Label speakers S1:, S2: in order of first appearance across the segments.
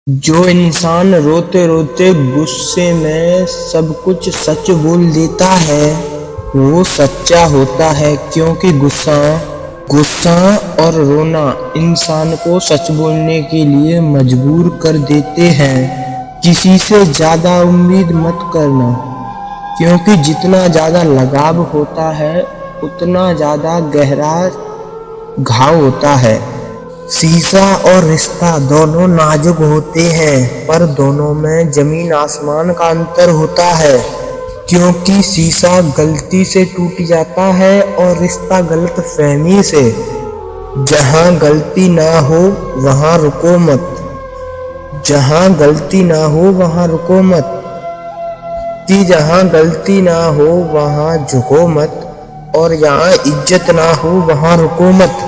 S1: जो इंसान रोते रोते गुस्से में सब कुछ सच बोल देता है वो सच्चा होता है, क्योंकि गुस्सा और रोना इंसान को सच बोलने के लिए मजबूर कर देते हैं। किसी से ज्यादा उम्मीद मत करना, क्योंकि जितना ज्यादा लगाव होता है उतना ज्यादा गहरा घाव होता है। शीशा और रिश्ता दोनों नाजुक होते हैं, पर दोनों में जमीन आसमान का अंतर होता है, क्योंकि शीशा गलती से टूट जाता है और रिश्ता गलतफहमी से। जहां गलती ना हो वहां रुको मत, जहां गलती ना हो वहां रुको मत, कि जहां गलती ना हो वहां झुको मत, और जहां इज्जत ना हो वहां रुको मत।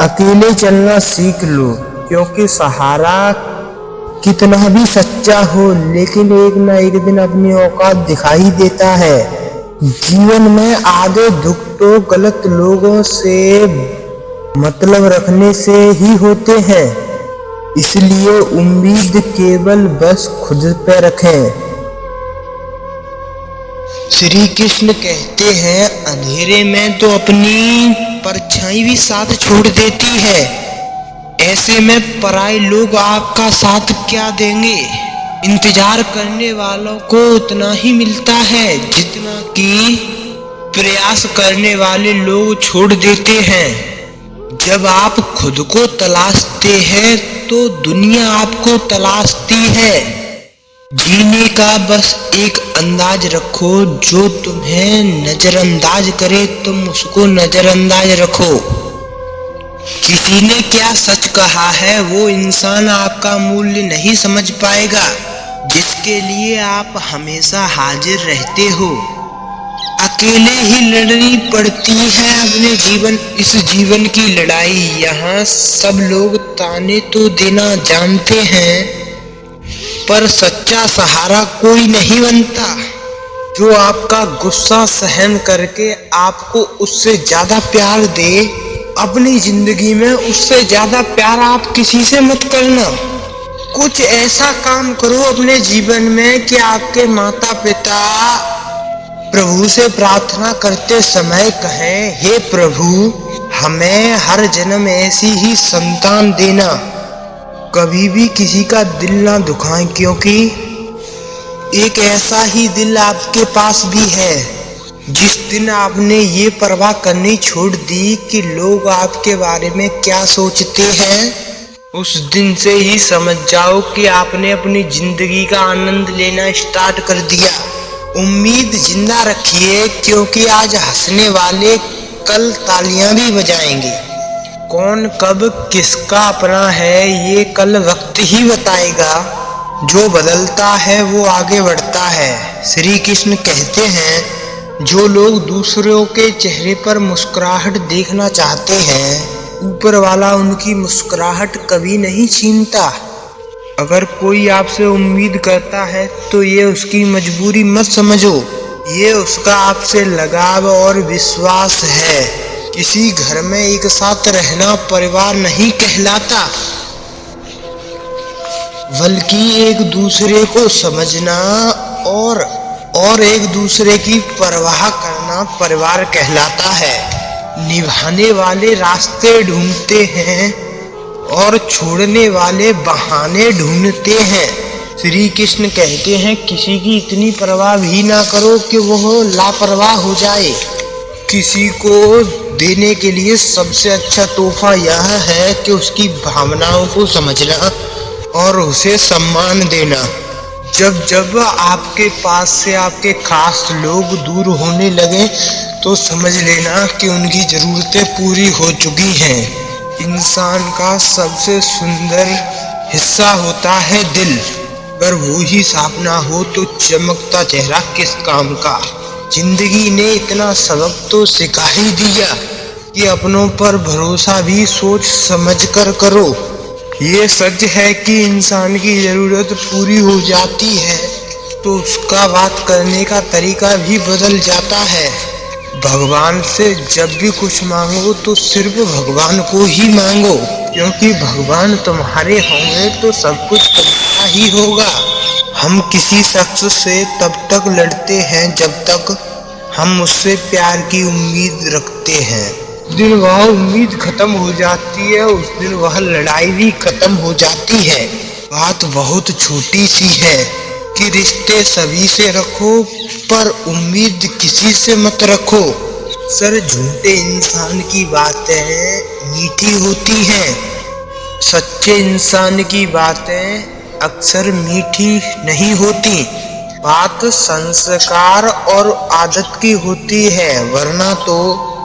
S1: अकेले चलना सीख लो, क्योंकि सहारा कितना भी सच्चा हो लेकिन एक ना एक दिन अपनी औकात दिखाई देता है। जीवन में आधे दुख तो गलत लोगों से मतलब रखने से ही होते हैं, इसलिए उम्मीद केवल बस खुद पे रखें। श्री कृष्ण कहते हैं, अंधेरे में तो अपनी परछाई भी साथ छोड़ देती है। ऐसे में पराये लोग आपका साथ क्या देंगे। इंतजार करने वालों को उतना ही मिलता है जितना कि प्रयास करने वाले लोग छोड़ देते हैं। जब आप खुद को तलाशते हैं तो दुनिया आपको तलाशती है। जीने का बस एक अंदाज रखो, जो तुम्हें नजरअंदाज करे तुम उसको नजरअंदाज रखो। किसी ने क्या सच कहा है वो इंसान आपका मूल्य नहीं समझ पाएगा जिसके लिए आप हमेशा हाजिर रहते हो। अकेले ही लड़नी पड़ती है अपने इस जीवन की लड़ाई। यहाँ सब लोग ताने तो देना जानते हैं, पर सच्चा सहारा कोई नहीं बनता जो आपका गुस्सा सहन करके आपको उससे ज्यादा प्यार दे। अपनी जिंदगी में उससे ज्यादा प्यार आप किसी से मत करना। कुछ ऐसा काम करो अपने जीवन में कि आपके माता पिता प्रभु से प्रार्थना करते समय कहें, हे प्रभु हमें हर जन्म ऐसी ही संतान देना। कभी भी किसी का दिल ना दुखाएं, क्योंकि एक ऐसा ही दिल आपके पास भी है। जिस दिन आपने ये परवाह करनी छोड़ दी कि लोग आपके बारे में क्या सोचते हैं, उस दिन से ही समझ जाओ कि आपने अपनी जिंदगी का आनंद लेना स्टार्ट कर दिया। उम्मीद जिंदा रखिए, क्योंकि आज हंसने वाले कल तालियां भी बजाएंगे। कौन कब किसका अपना है ये कल वक्त ही बताएगा। जो बदलता है वो आगे बढ़ता है। श्री कृष्ण कहते हैं, जो लोग दूसरों के चेहरे पर मुस्कुराहट देखना चाहते हैं ऊपर वाला उनकी मुस्कुराहट कभी नहीं छीनता। अगर कोई आपसे उम्मीद करता है तो ये उसकी मजबूरी मत समझो, ये उसका आपसे लगाव और विश्वास है। किसी घर में एक साथ रहना परिवार नहीं कहलाता, बल्कि एक दूसरे को समझना और एक दूसरे की परवाह करना परिवार कहलाता है। निभाने वाले रास्ते ढूंढते हैं और छोड़ने वाले बहाने ढूंढते हैं। श्री कृष्ण कहते हैं, किसी की इतनी परवाह भी ना करो कि वो लापरवाह हो जाए। किसी को देने के लिए सबसे अच्छा तोहफा यह है कि उसकी भावनाओं को समझना और उसे सम्मान देना। जब जब आपके पास से आपके खास लोग दूर होने लगे तो समझ लेना कि उनकी जरूरतें पूरी हो चुकी हैं। इंसान का सबसे सुंदर हिस्सा होता है दिल। अगर वो ही साफ ना हो तो चमकता चेहरा किस काम का। जिंदगी ने इतना सबक तो सिखा ही दिया कि अपनों पर भरोसा भी सोच समझ कर करो। ये सच है कि इंसान की जरूरत पूरी हो जाती है तो उसका बात करने का तरीका भी बदल जाता है। भगवान से जब भी कुछ मांगो तो सिर्फ भगवान को ही मांगो। क्योंकि भगवान तुम्हारे होंगे तो सब कुछ तुम्हारा ही होगा। हम किसी शख्स से तब तक लड़ते हैं जब तक हम उससे प्यार की उम्मीद रखते हैं। उस दिन वह उम्मीद खत्म हो जाती है, उस दिन वह लड़ाई भी खत्म हो जाती है। बात बहुत छोटी सी है कि रिश्ते सभी से रखो पर उम्मीद किसी से मत रखो। सर झूठे इंसान की बातें मीठी होती हैं, सच्चे इंसान की बातें अक्सर मीठी नहीं होती। बात संस्कार और आदत की होती है, वरना तो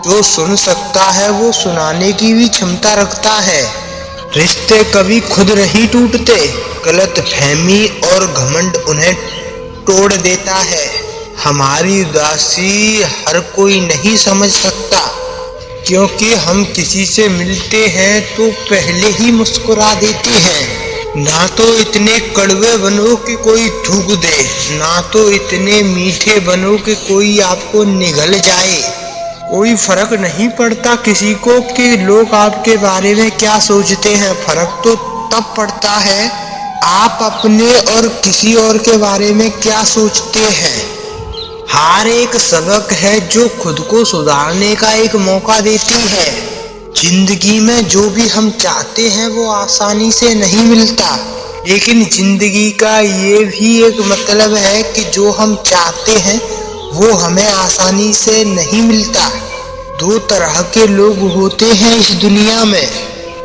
S1: जो सुन सकता है वो सुनाने की भी क्षमता रखता है। रिश्ते कभी खुद नहीं टूटते, गलतफहमी और घमंड उन्हें तोड़ देता है। हमारी उदासी हर कोई नहीं समझ सकता, क्योंकि हम किसी से मिलते हैं तो पहले ही मुस्कुरा देते हैं। ना तो इतने कड़वे बनो कि कोई थूक दे, ना तो इतने मीठे बनो कि कोई आपको निगल जाए। कोई फर्क नहीं पड़ता किसी को कि लोग आपके बारे में क्या सोचते हैं, फर्क तो तब पड़ता है आप अपने और किसी और के बारे में क्या सोचते हैं। हार एक सबक है जो खुद को सुधारने का एक मौका देती है। जिंदगी में जो भी हम चाहते हैं वो आसानी से नहीं मिलता, लेकिन जिंदगी का ये भी एक मतलब है कि जो हम चाहते हैं वो हमें आसानी से नहीं मिलता। दो तरह के लोग होते हैं इस दुनिया में।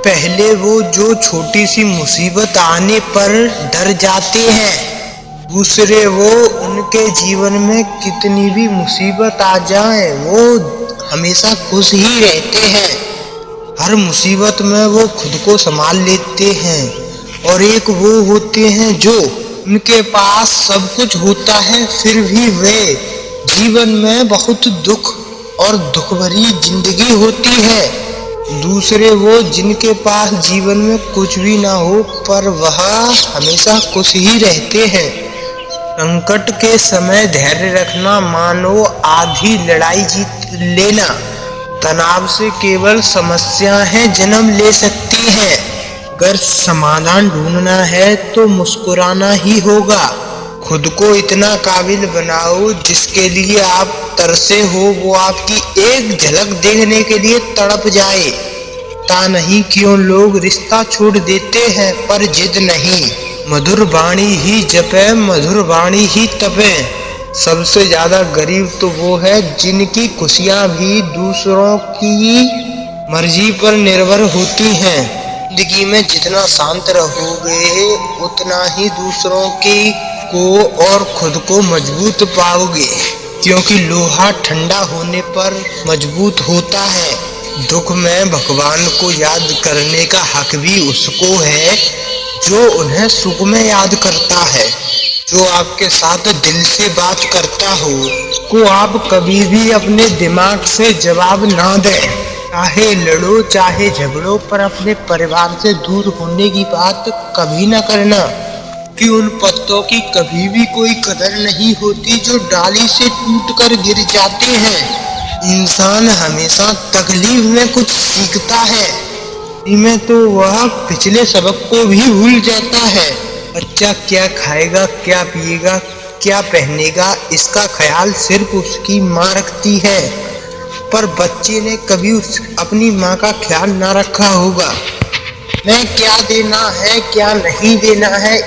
S1: पहले वो जो छोटी सी मुसीबत आने पर डर जाते हैं, दूसरे वो उनके जीवन में कितनी भी मुसीबत आ जाए वो हमेशा खुश ही रहते हैं। हर मुसीबत में वो खुद को संभाल लेते हैं। और एक वो होते हैं जो उनके पास सब कुछ होता है फिर भी वे जीवन में बहुत दुख और दुख भरी जिंदगी होती है। दूसरे वो जिनके पास जीवन में कुछ भी ना हो पर वह हमेशा खुश ही रहते हैं। संकट के समय धैर्य रखना मानो आधी लड़ाई जीत लेना। तनाव से केवल समस्याएं जन्म ले सकती हैं। अगर समाधान ढूंढना है तो मुस्कुराना ही होगा। खुद को इतना काबिल बनाओ जिसके लिए आप तरसे हो वो आपकी एक झलक देखने के लिए तड़प जाए। पता नहीं क्यों लोग रिश्ता छोड़ देते हैं पर जिद नहीं। मधुर वाणी ही जपे, मधुर वाणी ही तपे। सबसे ज्यादा गरीब तो वो है जिनकी खुशियां भी दूसरों की मर्जी पर निर्भर होती हैं। जिंदगी में जितना शांत रहोगे उतना ही दूसरों की को और खुद को मजबूत पाओगे, क्योंकि लोहा ठंडा होने पर मजबूत होता है। दुख में भगवान को याद करने का हक भी उसको है जो उन्हें सुख में याद करता है। जो आपके साथ दिल से बात करता हो को आप कभी भी अपने दिमाग से जवाब ना दें। चाहे लड़ो चाहे झगड़ो पर अपने परिवार से दूर होने की बात कभी ना करना, कि उन पत्तों की कभी भी कोई कदर नहीं होती जो डाली से टूटकर गिर जाते हैं। इंसान हमेशा तकलीफ में कुछ सीखता है, इनमें तो वह पिछले सबक को भी भूल जाता है। बच्चा क्या खाएगा, क्या पिएगा, क्या पहनेगा, इसका ख्याल सिर्फ उसकी माँ रखती है, पर बच्चे ने कभी अपनी माँ का ख्याल ना रखा होगा। मैं क्या देना है क्या नहीं देना है